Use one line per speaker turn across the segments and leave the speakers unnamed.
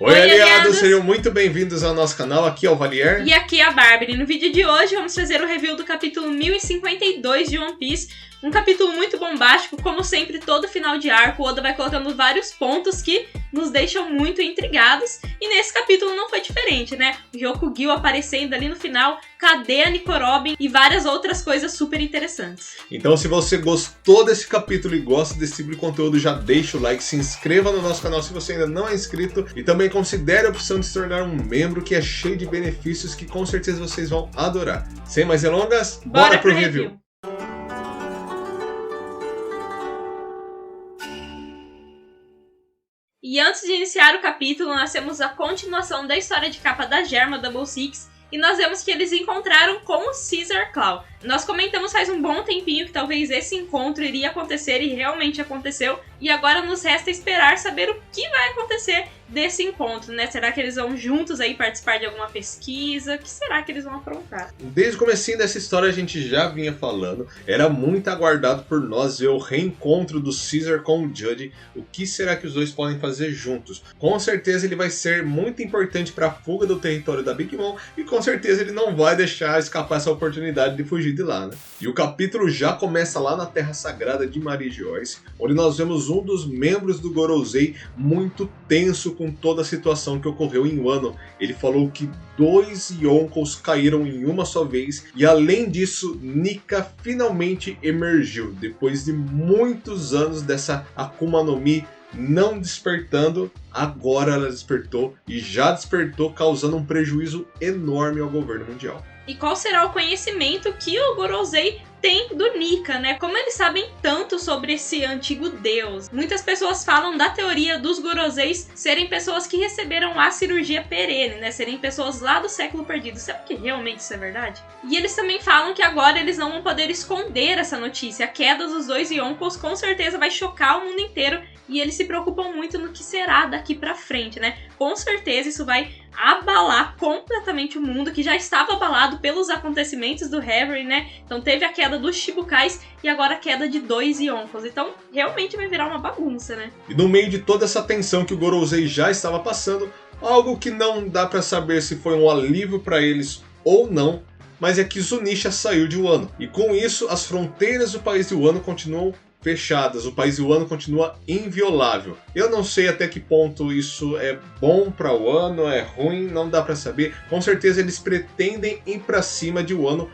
Oi, aliados! Sejam muito bem-vindos ao nosso canal, aqui é o Valier.
E aqui é a Bárbara. E no vídeo de hoje vamos fazer o review do capítulo 1052 de One Piece. Um capítulo muito bombástico, como sempre, todo final de arco, o Oda vai colocando vários pontos que nos deixam muito intrigados. E nesse capítulo não foi diferente, né? O Ryokugyu aparecendo ali no final, cadê a Nico Robin e várias outras coisas super interessantes.
Então se você gostou desse capítulo e gosta desse tipo de conteúdo, já deixa o like, se inscreva no nosso canal se você ainda não é inscrito e também considere a opção de se tornar um membro que é cheio de benefícios que com certeza vocês vão adorar. Sem mais delongas, bora pro review!
E antes de iniciar o capítulo, nós temos a continuação da história de capa da Germa Double Six. E nós vemos que eles encontraram com o Caesar Claw. Nós comentamos faz um bom tempinho que talvez esse encontro iria acontecer e realmente aconteceu. E agora nos resta esperar saber o que vai acontecer desse encontro, né? Será que eles vão juntos aí participar de alguma pesquisa? O que será que eles vão aprontar?
Desde o comecinho dessa história a gente já vinha falando. Era muito aguardado por nós ver o reencontro do Caesar com o Judge. O que será que os dois podem fazer juntos? Com certeza ele vai ser muito importante para a fuga do território da Big Mom. E com certeza ele não vai deixar escapar essa oportunidade de fugir de lá, né? E o capítulo já começa lá na Terra Sagrada de Mary Joyce, onde nós vemos um dos membros do Gorosei muito tenso com toda a situação que ocorreu em Wano. Ele falou que 2 Yonkous caíram em uma só vez e além disso, Nika finalmente emergiu, depois de muitos anos dessa Akuma no Mi não despertando. Agora ela despertou e já despertou, causando um prejuízo enorme ao governo mundial.
E qual será o conhecimento que o Gorosei tem do Nika, né? Como eles sabem tanto sobre esse antigo deus? Muitas pessoas falam da teoria dos Goroseis serem pessoas que receberam a cirurgia perene, né? Serem pessoas lá do século perdido. Será que realmente isso é verdade? E eles também falam que agora eles não vão poder esconder essa notícia. A queda dos 2 Yonkous com certeza vai chocar o mundo inteiro e eles se preocupam muito no que será daqui pra frente, né? Com certeza isso vai abalar completamente o mundo, que já estava abalado pelos acontecimentos do Reverie, né? Então teve a queda dos Shibukais e agora a queda de 2 Yonkous. Então realmente vai virar uma bagunça, né?
E no meio de toda essa tensão que o Gorosei já estava passando, algo que não dá pra saber se foi um alívio para eles ou não, mas é que Zunisha saiu de Wano. E com isso, as fronteiras do país de Wano continuam fechadas, o país de Wano continua inviolável. Eu não sei até que ponto isso é bom para Wano, é ruim, não dá para saber. Com certeza eles pretendem ir para cima de Wano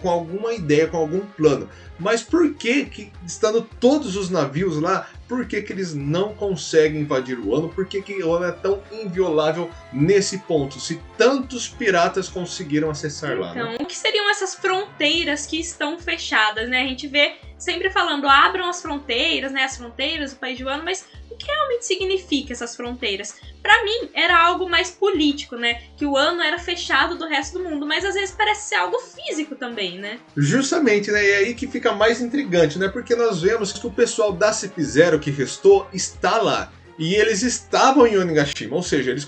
com alguma ideia, com algum plano. Mas por que estando todos os navios lá, por que eles não conseguem invadir o Wano? Por que o Wano é tão inviolável nesse ponto, se tantos piratas conseguiram acessar lá?
Então, o que seriam essas fronteiras que estão fechadas, né? A gente vê sempre falando, abram as fronteiras, né? As fronteiras do país de Wano, mas o que realmente significa essas fronteiras? Pra mim, era algo mais político, né? Que o Wano era fechado do resto do mundo, mas às vezes parece ser algo físico também, né?
Justamente, né? E é aí que fica mais intrigante, né? Porque nós vemos que o pessoal da CP0 que restou está lá. E eles estavam em Onigashima, ou seja, eles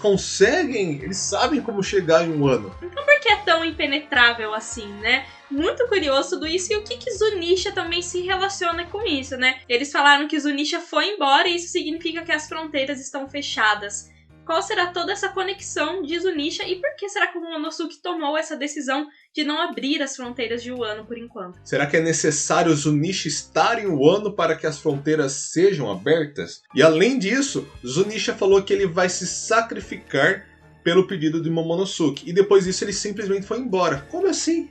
sabem como chegar em Wano.
Então por que é tão impenetrável assim, né? Muito curioso tudo isso e o que Zunisha também se relaciona com isso, né? Eles falaram que Zunisha foi embora e isso significa que as fronteiras estão fechadas. Qual será toda essa conexão de Zunisha e por que será que o Momonosuke tomou essa decisão de não abrir as fronteiras de Wano por enquanto?
Será que é necessário Zunisha estar em Wano para que as fronteiras sejam abertas? E além disso, Zunisha falou que ele vai se sacrificar pelo pedido de Momonosuke. E depois disso ele simplesmente foi embora. Como assim?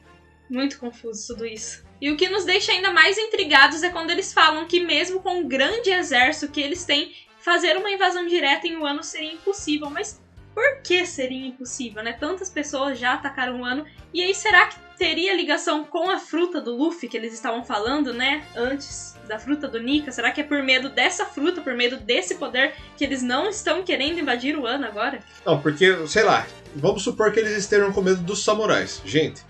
Muito confuso tudo isso. E o que nos deixa ainda mais intrigados é quando eles falam que mesmo com o grande exército que eles têm, fazer uma invasão direta em Wano seria impossível. Mas por que seria impossível, né? Tantas pessoas já atacaram Wano. E aí, será que teria ligação com a fruta do Luffy que eles estavam falando, né? Antes da fruta do Nika? Será que é por medo dessa fruta, por medo desse poder, que eles não estão querendo invadir o Wano agora?
Não, porque, sei lá, vamos supor que eles estejam com medo dos samurais. Gente,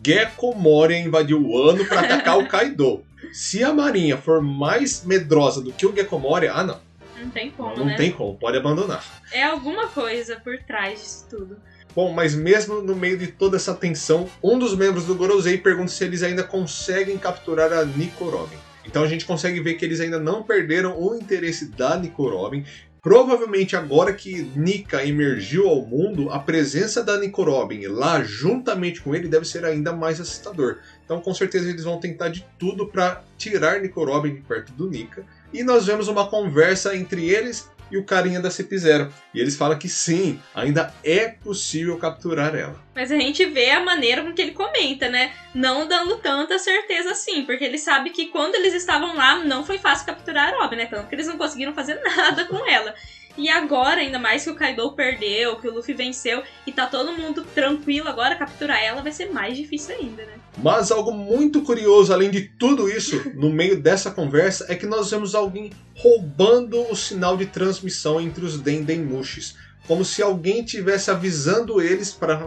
Gekko Moria invadiu o Wano para atacar o Kaido. Se a marinha for mais medrosa do que o Gekko Moria, não.
Não tem como,
não
né?
Tem como, pode abandonar.
É alguma coisa por trás disso tudo.
Bom, mas mesmo no meio de toda essa tensão, um dos membros do Gorosei pergunta se eles ainda conseguem capturar a Nico Robin. Então a gente consegue ver que eles ainda não perderam o interesse da Nico Robin. Provavelmente agora que Nika emergiu ao mundo, a presença da Nico Robin lá juntamente com ele deve ser ainda mais assustador. Então com certeza eles vão tentar de tudo para tirar Nico Robin de perto do Nika. E nós vemos uma conversa entre eles e o carinha da CP0. E eles falam que sim, ainda é possível capturar ela.
Mas a gente vê a maneira com que ele comenta, né? Não dando tanta certeza assim, porque ele sabe que quando eles estavam lá não foi fácil capturar a Robin, né? Tanto que eles não conseguiram fazer nada com ela. E agora, ainda mais que o Kaido perdeu, que o Luffy venceu e tá todo mundo tranquilo agora, capturar ela vai ser mais difícil ainda, né?
Mas algo muito curioso, além de tudo isso, no meio dessa conversa, é que nós vemos alguém roubando o sinal de transmissão entre os Dendemushis. Como se alguém estivesse avisando eles para...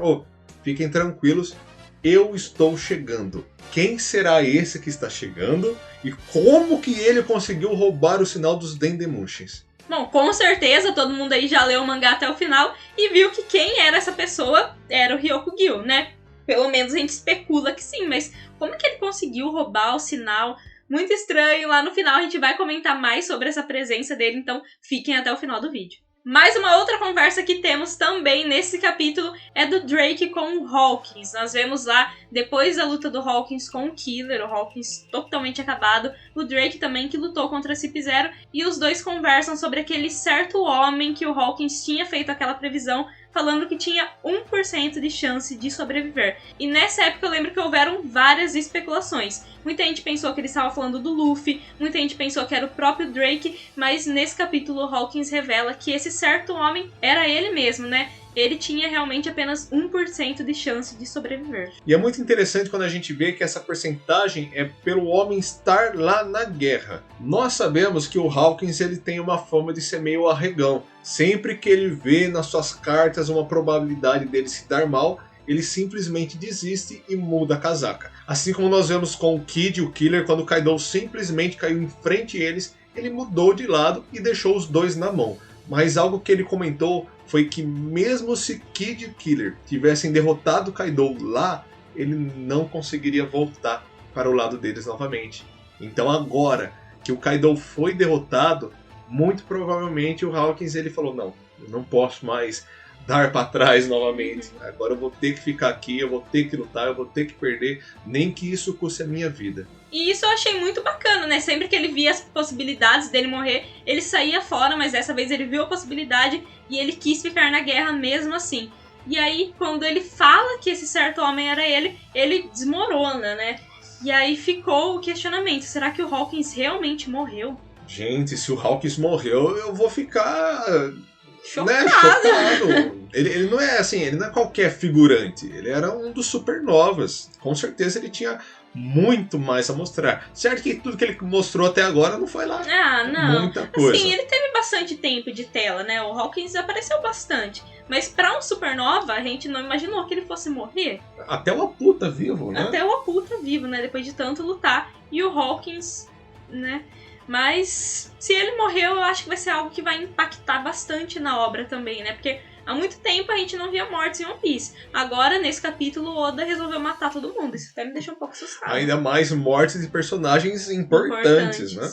fiquem tranquilos, eu estou chegando. Quem será esse que está chegando? E como que ele conseguiu roubar o sinal dos Dendemushis?
Bom, com certeza todo mundo aí já leu o mangá até o final e viu que quem era essa pessoa era o Ryokugyu, né? Pelo menos a gente especula que sim, mas como que ele conseguiu roubar o sinal? Muito estranho, lá no final a gente vai comentar mais sobre essa presença dele, então fiquem até o final do vídeo. Mais uma outra conversa que temos também nesse capítulo é do Drake com o Hawkins. Nós vemos lá, depois da luta do Hawkins com o Killer, o Hawkins totalmente acabado, o Drake também que lutou contra a CP0, e os dois conversam sobre aquele certo homem que o Hawkins tinha feito aquela previsão, falando que tinha 1% de chance de sobreviver. E nessa época eu lembro que houveram várias especulações. Muita gente pensou que ele estava falando do Luffy, muita gente pensou que era o próprio Drake, mas nesse capítulo o Hawkins revela que esse certo homem era ele mesmo, né? Ele tinha realmente apenas 1% de chance de sobreviver.
E é muito interessante quando a gente vê que essa porcentagem é pelo homem estar lá na guerra. Nós sabemos que o Hawkins ele tem uma fama de ser meio arregão. Sempre que ele vê nas suas cartas uma probabilidade dele se dar mal, ele simplesmente desiste e muda a casaca. Assim como nós vemos com o Kid e o Killer, quando o Kaido simplesmente caiu em frente a eles, ele mudou de lado e deixou os dois na mão. Mas algo que ele comentou foi que mesmo se Kid e Killer tivessem derrotado Kaido lá, ele não conseguiria voltar para o lado deles novamente. Então agora que o Kaido foi derrotado, muito provavelmente o Hawkins ele falou, não, eu não posso mais dar para trás novamente. Agora eu vou ter que ficar aqui, eu vou ter que lutar, eu vou ter que perder, nem que isso custe a minha vida.
E isso eu achei muito bacana, né? Sempre que ele via as possibilidades dele morrer, ele saía fora, mas dessa vez ele viu a possibilidade e ele quis ficar na guerra mesmo assim. E aí, quando ele fala que esse certo homem era ele desmorona, né? E aí ficou o questionamento, será que o Hawkins realmente morreu?
Gente, se o Hawkins morreu, eu vou ficar...
chocado.
Ele não é assim, ele não é qualquer figurante. Ele era um dos supernovas. Com certeza ele tinha muito mais a mostrar. Certo que tudo que ele mostrou até agora não foi lá muita coisa.
Assim, ele teve bastante tempo de tela, né? O Hawkins apareceu bastante. Mas pra um supernova, a gente não imaginou que ele fosse morrer.
Até o Apu tá vivo, né?
Até o Apu tá vivo, né? Depois de tanto lutar. E o Hawkins, né? Mas se ele morreu, eu acho que vai ser algo que vai impactar bastante na obra também, né? Porque há muito tempo a gente não via mortes em One Piece. Agora, nesse capítulo, o Oda resolveu matar todo mundo. Isso até me deixou um pouco assustado.
Ainda mais mortes de personagens importantes, né?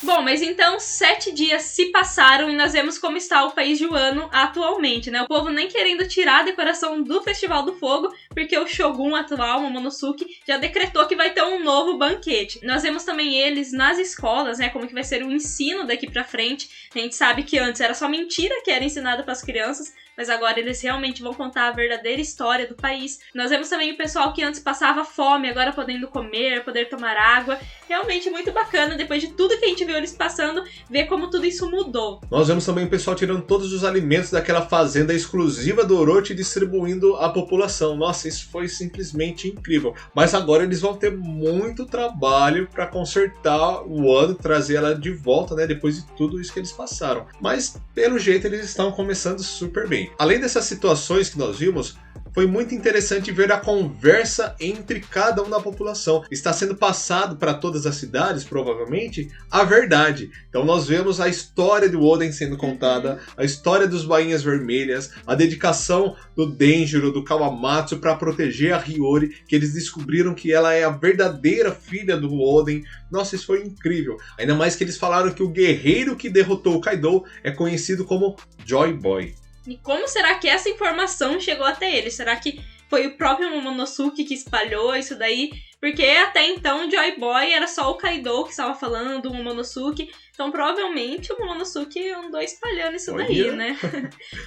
Bom, mas então 7 dias se passaram e nós vemos como está o país de Wano atualmente, né? O povo nem querendo tirar a decoração do Festival do Fogo, porque o Shogun atual, Momonosuke, já decretou que vai ter um novo banquete. Nós vemos também eles nas escolas, né? Como que vai ser o ensino daqui pra frente. A gente sabe que antes era só mentira que era ensinada para as crianças, mas agora eles realmente vão contar a verdadeira história do país. Nós vemos também o pessoal que antes passava fome, agora podendo comer, poder tomar água. Realmente muito bacana, depois de tudo que a gente viu eles passando, ver como tudo isso mudou.
Nós vemos também o pessoal tirando todos os alimentos daquela fazenda exclusiva do Orochi e distribuindo à população. Nossa, isso foi simplesmente incrível. Mas agora eles vão ter muito trabalho para consertar o Wano, trazer ela de volta, né? Depois de tudo isso que eles passaram. Mas, pelo jeito, eles estão começando super bem. bem, além dessas situações que nós vimos, foi muito interessante ver a conversa entre cada um da população. Está sendo passado para todas as cidades, provavelmente, a verdade. Então nós vemos a história do Oden sendo contada, a história dos Bainhas Vermelhas, a dedicação do Denjiro, do Kawamatsu para proteger a Hiyori, que eles descobriram que ela é a verdadeira filha do Oden. Nossa, isso foi incrível. Ainda mais que eles falaram que o guerreiro que derrotou o Kaido é conhecido como Joy Boy.
E como será que essa informação chegou até ele? Será que foi o próprio Momonosuke que espalhou isso daí? Porque até então o Joy Boy era só o Kaido que estava falando do Momonosuke. Então provavelmente o Momonosuke andou espalhando isso daí, né?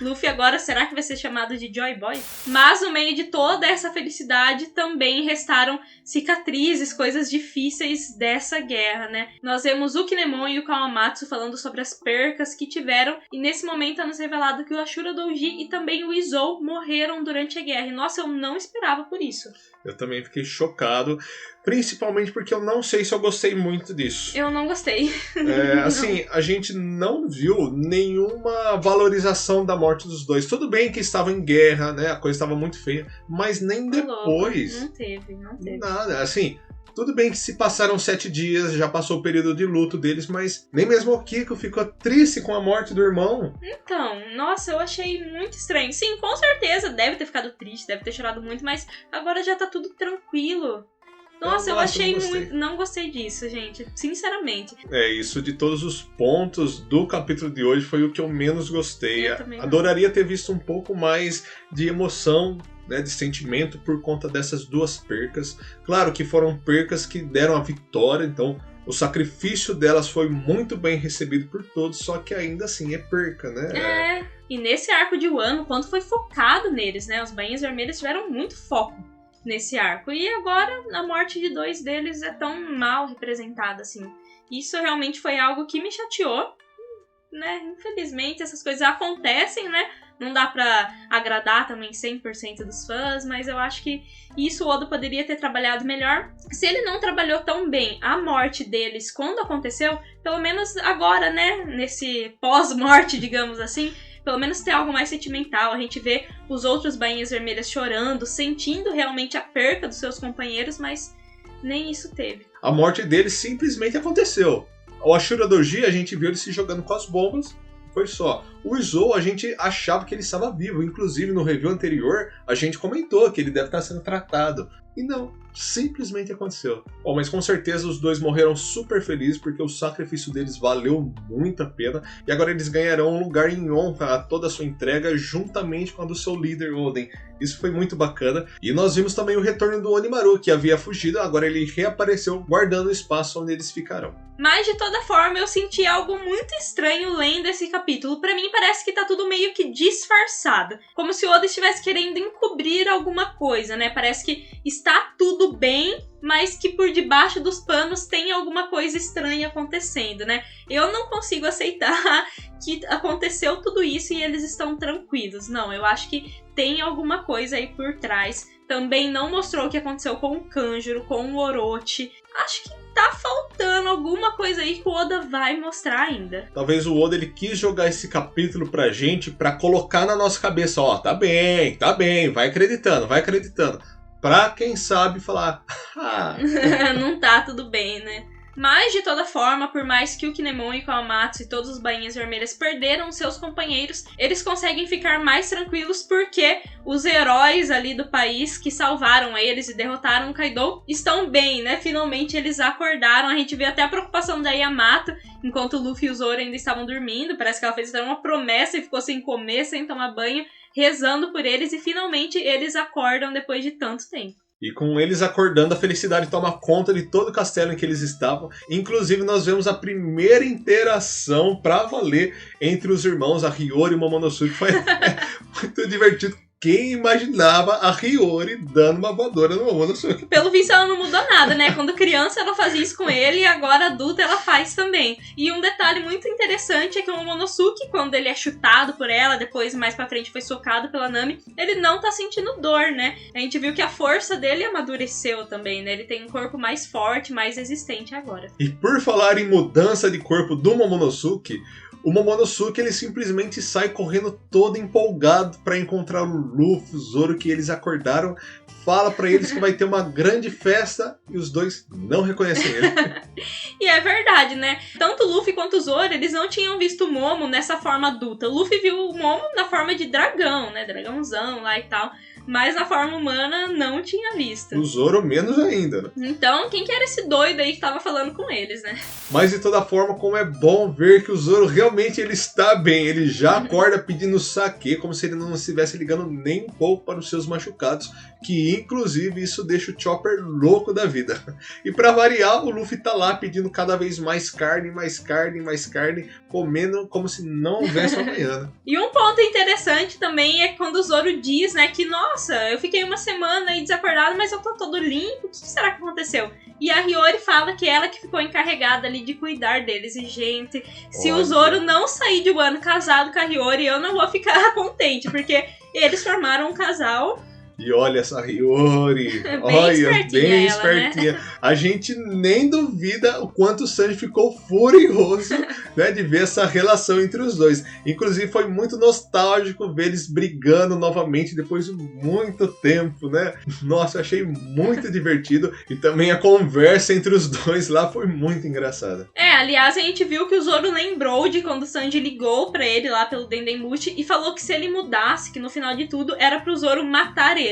Luffy agora será que vai ser chamado de Joy Boy? Mas no meio de toda essa felicidade também restaram cicatrizes, coisas difíceis dessa guerra, né? Nós vemos o Kinemon e o Kawamatsu falando sobre as percas que tiveram. E nesse momento é nos revelado que o Ashura Doji e também o Izou morreram durante a guerra. E nossa, eu não esperava por isso.
Eu também fiquei chocado, principalmente porque eu não sei se eu gostei muito disso.
Eu não gostei.
Assim, a gente não viu nenhuma valorização da morte dos dois. Tudo bem que estavam em guerra, né? A coisa estava muito feia, mas nem depois.
Não teve.
Nada, assim... Tudo bem que se passaram 7 dias, já passou o período de luto deles, mas nem mesmo o Kiko ficou triste com a morte do irmão.
Então, nossa, eu achei muito estranho. Sim, com certeza, deve ter ficado triste, deve ter chorado muito, mas agora já tá tudo tranquilo. Nossa, eu achei muito... Não gostei disso, gente. Sinceramente.
Isso de todos os pontos do capítulo de hoje foi o que eu menos gostei.
Eu também
adoraria ter visto um pouco mais de emoção, né, de sentimento por conta dessas duas percas. Claro que foram percas que deram a vitória, então o sacrifício delas foi muito bem recebido por todos, só que ainda assim é perca, né?
E nesse arco de Wano, quanto foi focado neles, né? Os Bainhas Vermelhas tiveram muito foco nesse arco. E agora a morte de 2 deles é tão mal representada assim. Isso realmente foi algo que me chateou, né? Infelizmente essas coisas acontecem, né? Não dá pra agradar também 100% dos fãs, mas eu acho que isso o Oda poderia ter trabalhado melhor. Se ele não trabalhou tão bem a morte deles quando aconteceu, pelo menos agora, né? Nesse pós-morte, digamos assim, pelo menos ter algo mais sentimental. A gente vê os outros Bainhas Vermelhas chorando, sentindo realmente a perca dos seus companheiros, mas nem isso teve.
A morte deles simplesmente aconteceu. O Ashura Doji, a gente viu ele se jogando com as bombas. Foi só. O Izou, a gente achava que ele estava vivo. Inclusive, no review anterior, a gente comentou que ele deve estar sendo tratado. E não, simplesmente aconteceu. Bom, mas com certeza os dois morreram super felizes, porque o sacrifício deles valeu muito a pena. E agora eles ganharão um lugar em honra a toda a sua entrega, juntamente com a do seu líder, Oden. Isso foi muito bacana. E nós vimos também o retorno do Onimaru, que havia fugido. Agora ele reapareceu, guardando o espaço onde eles ficarão.
Mas, de toda forma, eu senti algo muito estranho lendo esse capítulo. Pra mim, parece que tá tudo meio que disfarçado. Como se o Oda estivesse querendo encobrir alguma coisa, né? Parece que está tudo bem, mas que por debaixo dos panos tem alguma coisa estranha acontecendo, né? Eu não consigo aceitar que aconteceu tudo isso e eles estão tranquilos. Não, eu acho que tem alguma coisa aí por trás. Também não mostrou o que aconteceu com o Kanjuro, com o Orochi. Acho que tá faltando alguma coisa aí que o Oda vai mostrar ainda.
Talvez o Oda ele quis jogar esse capítulo pra gente, pra colocar na nossa cabeça, ó, tá bem, vai acreditando. Pra quem sabe falar,
não tá tudo bem, né? Mas, de toda forma, por mais que o Kinemon e o Kawamatsu e todos os Bainhas Vermelhas perderam seus companheiros, eles conseguem ficar mais tranquilos porque os heróis ali do país que salvaram eles e derrotaram o Kaido estão bem, né? Finalmente eles acordaram. A gente vê até a preocupação da Yamato, enquanto o Luffy e o Zoro ainda estavam dormindo. Parece que ela fez uma promessa e ficou sem comer, sem tomar banho, rezando por eles, e finalmente eles acordam depois de tanto tempo.
E com eles acordando, a felicidade toma conta de todo o castelo em que eles estavam. Inclusive, nós vemos a primeira interação pra valer entre os irmãos, a Hiyori e o Momonosuke. Foi muito divertido. Quem imaginava a Hiyori dando uma voadora no Momonosuke?
Pelo visto, ela não mudou nada, né? Quando criança, ela fazia isso com ele e agora adulta, ela faz também. E um detalhe muito interessante é que o Momonosuke, quando ele é chutado por ela, depois mais pra frente foi socado pela Nami, ele não tá sentindo dor, né? A gente viu que a força dele amadureceu também, né? Ele tem um corpo mais forte, mais resistente agora.
E por falar em mudança de corpo do Momonosuke, O Momonosuke ele simplesmente sai correndo todo empolgado para encontrar o Luffy, o Zoro, que eles acordaram. Fala pra eles que vai ter uma grande festa e os dois não reconhecem ele.
E é verdade, né? Tanto o Luffy quanto o Zoro, eles não tinham visto o Momo nessa forma adulta. O Luffy viu o Momo na forma de dragão, né? Dragãozão lá e tal. Mas na forma humana não tinha visto.
O Zoro menos ainda, né?
Então, quem que era esse doido aí que tava falando com eles, né?
Mas de toda forma, como é bom ver que o Zoro realmente ele está bem. Ele já acorda pedindo saque, como se ele não estivesse ligando nem um pouco para os seus machucados. Que inclusive isso deixa o Chopper louco da vida. E pra variar, o Luffy tá lá pedindo cada vez mais carne, mais carne, mais carne, comendo como se não houvesse amanhã, né?
E um ponto interessante também é quando o Zoro diz, né, que nossa, eu fiquei uma semana aí desacordado, mas eu tô todo limpo, o que será que aconteceu? E a Hiyori fala que ela que ficou encarregada ali de cuidar deles. E, gente, se o Zoro não sair de Wano casado com a Hiyori, eu não vou ficar contente, porque eles formaram um casal.
E olha essa Hiyori, olha, bem espertinha. Né? A gente nem duvida o quanto o Sanji ficou furioso, né, de ver essa relação entre os dois. Inclusive foi muito nostálgico ver eles brigando novamente depois de muito tempo, né? Nossa, eu achei muito divertido. E também a conversa entre os dois lá foi muito engraçada.
Aliás, a gente viu que o Zoro lembrou de quando o Sanji ligou pra ele lá pelo Dendenmushi e falou que se ele mudasse, que no final de tudo era pro Zoro matar ele.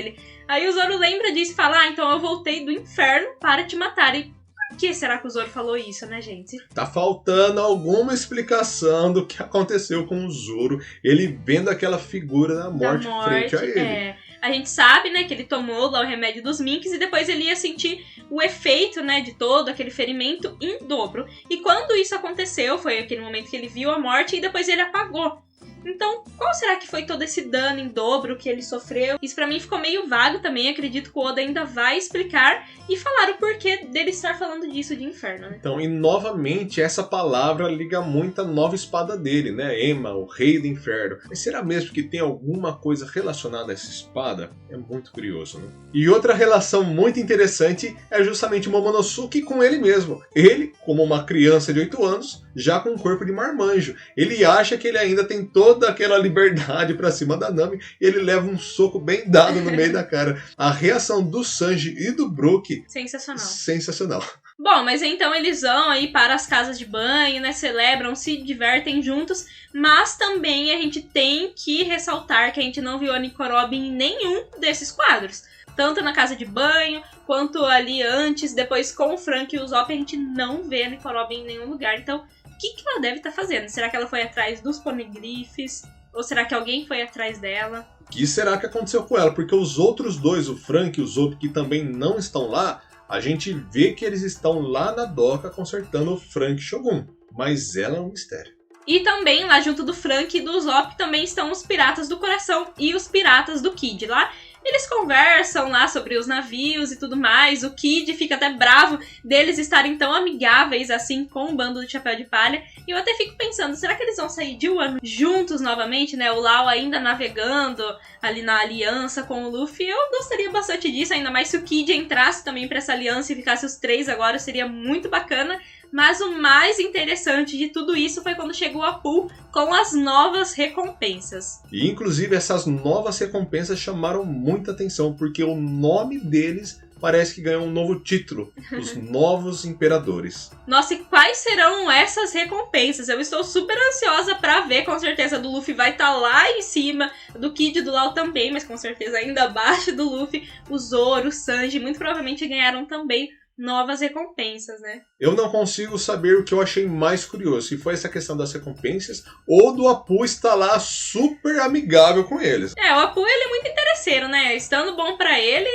Aí o Zoro lembra disso e fala, então eu voltei do inferno para te matar. E por que será que o Zoro falou isso, né, gente?
Tá faltando alguma explicação do que aconteceu com o Zoro, ele vendo aquela figura da morte frente a ele.
A gente sabe, né, que ele tomou lá o remédio dos Minks e depois ele ia sentir o efeito, né, de todo aquele ferimento em dobro. E quando isso aconteceu, foi aquele momento que ele viu a morte e depois ele apagou. Então, qual será que foi todo esse dano em dobro que ele sofreu? Isso pra mim ficou meio vago também, acredito que o Oda ainda vai explicar e falar o porquê dele estar falando disso de inferno, né?
Então, e novamente, essa palavra liga muito à nova espada dele, né? Ema, o rei do inferno. Mas será mesmo que tem alguma coisa relacionada a essa espada? É muito curioso, né? E outra relação muito interessante é justamente o Momonosuke com ele mesmo. Ele, como uma criança de 8 anos, já com um corpo de marmanjo. Ele acha que ele ainda tem toda aquela liberdade pra cima da Nami e ele leva um soco bem dado no meio da cara. A reação do Sanji e do Brook... Sensacional.
Bom, mas então eles vão aí para as casas de banho, né? Celebram, se divertem juntos. Mas também a gente tem que ressaltar que a gente não viu a Nico Robin em nenhum desses quadros. Tanto na casa de banho, quanto ali antes, depois com o Frank e o Usopp, a gente não vê a Nico Robin em nenhum lugar. Então, o que ela deve estar fazendo? Será que ela foi atrás dos poneglyphs? Ou será que alguém foi atrás dela?
O que será que aconteceu com ela? Porque os outros dois, o Frank e o Usopp, que também não estão lá, a gente vê que eles estão lá na doca consertando o Frank Shogun. Mas ela é um mistério.
E também, lá junto do Frank e do Usopp, também estão os Piratas do Coração e os Piratas do Kid. Lá eles conversam lá sobre os navios e tudo mais. O Kid fica até bravo deles estarem tão amigáveis assim com o bando do Chapéu de Palha. E eu até fico pensando, será que eles vão sair de Wano juntos novamente, né? O Lau ainda navegando ali na aliança com o Luffy. Eu gostaria bastante disso, ainda mais se o Kid entrasse também pra essa aliança e ficasse os três agora, seria muito bacana. Mas o mais interessante de tudo isso foi quando chegou a Apu com as novas recompensas.
E inclusive essas novas recompensas chamaram muita atenção, porque o nome deles parece que ganhou um novo título, os Novos Imperadores.
Nossa, e quais serão essas recompensas? Eu estou super ansiosa pra ver, com certeza do Luffy vai estar lá em cima, do Kid e do Lau também, mas com certeza ainda abaixo do Luffy, o Zoro, o Sanji, muito provavelmente ganharam também novas recompensas, né?
Eu não consigo saber o que eu achei mais curioso, se foi essa questão das recompensas ou do Apu estar lá super amigável com eles.
O Apu ele é muito interesseiro, né? Estando bom pra ele,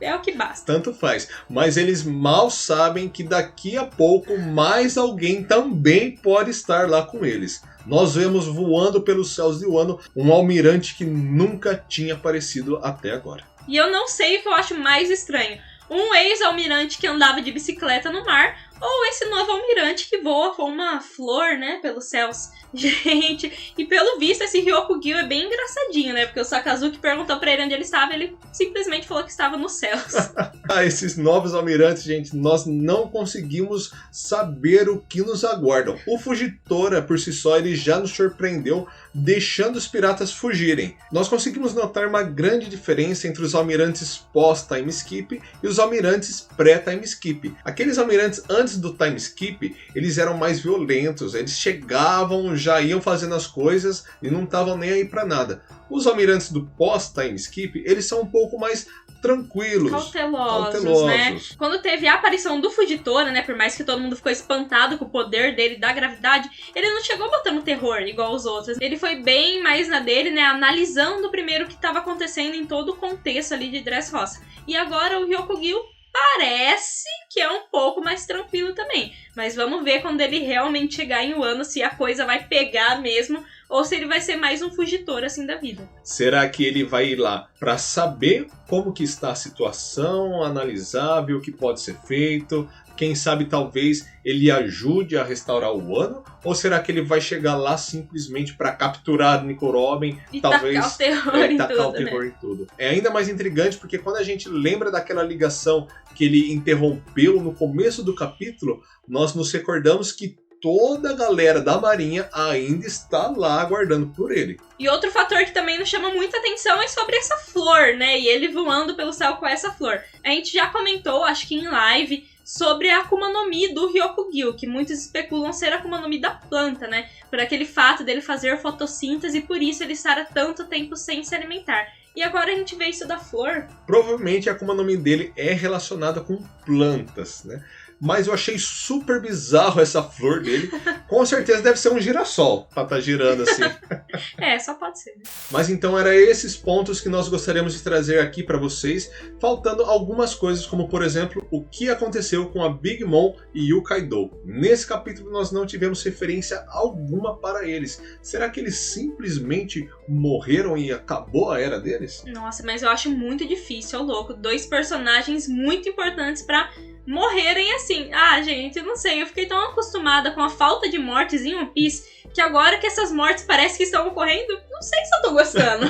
é o que basta.
Tanto faz, mas eles mal sabem que daqui a pouco mais alguém também pode estar lá com eles. Nós vemos voando pelos céus de Wano um almirante que nunca tinha aparecido até agora.
E eu não sei o que eu acho mais estranho. Um ex-almirante que andava de bicicleta no mar ou esse novo almirante que voa com uma flor, né, pelos céus. Gente, e pelo visto esse Ryokugyu é bem engraçadinho, né? Porque o Sakazuki perguntou pra ele onde ele estava e ele simplesmente falou que estava nos céus.
Esses novos almirantes, gente, nós não conseguimos saber o que nos aguardam. O Fujitora, por si só, ele já nos surpreendeu, deixando os piratas fugirem. Nós conseguimos notar uma grande diferença entre os almirantes pós-time skip e os almirantes pré-time skip. Aqueles almirantes antes do time skip, eles eram mais violentos, eles chegavam, já iam fazendo as coisas e não estavam nem aí pra nada. Os almirantes do pós-time skip, eles são um pouco mais tranquilos,
cautelosos, né? Quando teve a aparição do Fujitora, né, por mais que todo mundo ficou espantado com o poder dele da gravidade, ele não chegou botando terror igual os outros. Ele foi bem mais na dele, né, analisando primeiro o que estava acontecendo em todo o contexto ali de Dressrosa. E agora o Ryokugyu parece que é um pouco mais tranquilo também. Mas vamos ver quando ele realmente chegar em Wano se a coisa vai pegar mesmo ou se ele vai ser mais um Fujitora assim da vida.
Será que ele vai ir lá para saber como que está a situação, analisar, ver o que pode ser feito? Quem sabe talvez ele ajude a restaurar o Wano? Ou será que ele vai chegar lá simplesmente para capturar Nico Robin?
E
talvez
tacar o terror em tudo.
É ainda mais intrigante porque quando a gente lembra daquela ligação que ele interrompeu no começo do capítulo, nós nos recordamos que toda a galera da marinha ainda está lá aguardando por ele.
E outro fator que também nos chama muita atenção é sobre essa flor, né? E ele voando pelo céu com essa flor. A gente já comentou, acho que em live, sobre a Akuma no Mi do Ryokugyu, que muitos especulam ser a Akuma no Mi da planta, né? Por aquele fato dele fazer fotossíntese e por isso ele estar há tanto tempo sem se alimentar. E agora a gente vê isso da flor.
Provavelmente a Akuma no Mi dele é relacionada com plantas, né? Mas eu achei super bizarro essa flor dele. Com certeza deve ser um girassol pra estar girando assim.
Só pode ser.
Mas então eram esses pontos que nós gostaríamos de trazer aqui para vocês. Faltando algumas coisas, como por exemplo, o que aconteceu com a Big Mom e o Kaido. Nesse capítulo nós não tivemos referência alguma para eles. Será que eles simplesmente morreram e acabou a era deles?
Nossa, mas eu acho muito difícil, louco. 2 personagens muito importantes pra morrerem assim. Gente, eu não sei, eu fiquei tão acostumada com a falta de mortes em One Piece, que agora que essas mortes parecem que estão ocorrendo, não sei se eu tô gostando.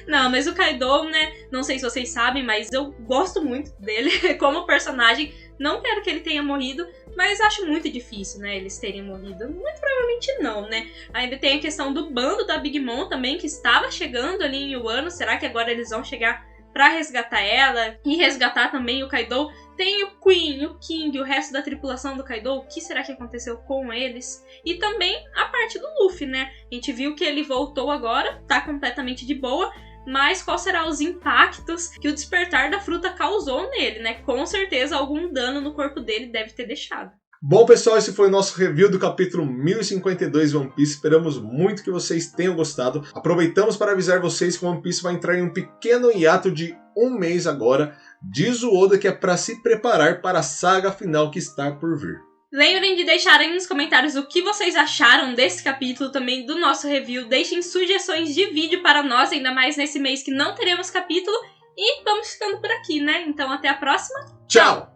Não, mas o Kaido, né, não sei se vocês sabem, mas eu gosto muito dele como personagem, não quero que ele tenha morrido, mas acho muito difícil, né, eles terem morrido. Muito provavelmente não, né. Ainda tem a questão do bando da Big Mom também, que estava chegando ali em Wano. Será que agora eles vão chegar pra resgatar ela e resgatar também o Kaido? Tem o Queen, o King, o resto da tripulação do Kaido. O que será que aconteceu com eles? E também a parte do Luffy, né? A gente viu que ele voltou agora, tá completamente de boa. Mas quais serão os impactos que o despertar da fruta causou nele, né? Com certeza algum dano no corpo dele deve ter deixado.
Bom, pessoal, esse foi o nosso review do capítulo 1052 de One Piece. Esperamos muito que vocês tenham gostado. Aproveitamos para avisar vocês que One Piece vai entrar em um pequeno hiato de 1 mês agora. Diz o Oda que é para se preparar para a saga final que está por vir.
Lembrem de deixarem nos comentários o que vocês acharam desse capítulo, também do nosso review. Deixem sugestões de vídeo para nós, ainda mais nesse mês que não teremos capítulo. E vamos ficando por aqui, né? Então até a próxima.
Tchau!